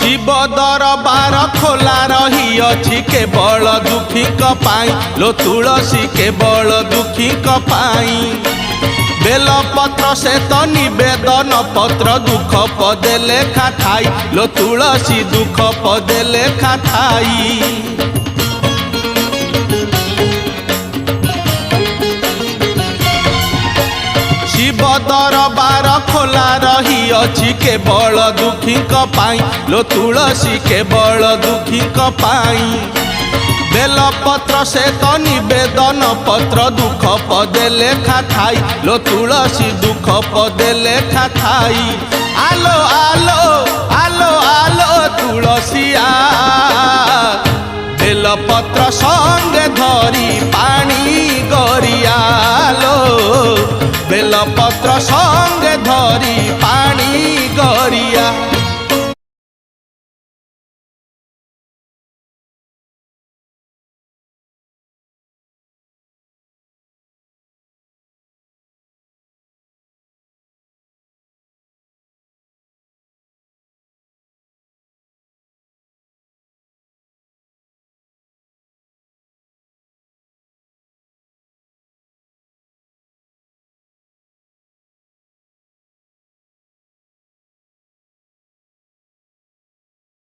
शिव दरबार खोला रही अछि केवल दुखी पाई लो तुलसी केवल दुखी पाई बेलपत्र से तो निवेदन पत्र दुख पदे लेखा थाई लो तुलसी दुख पदे लेखा थाई शिव दरबार खोला रही अछि केवल दुखी पाई लो तुलसी केवल दुखी पाई बेलपत्र से तो निवेदन पत्र दुख पदे लेखा थाई लो तुलसी दुख पदे लेखा थाई आलो आलो आलो आलो तुलसिया बेलपत्र संगे धरी पानी गरियालो बेलपत्र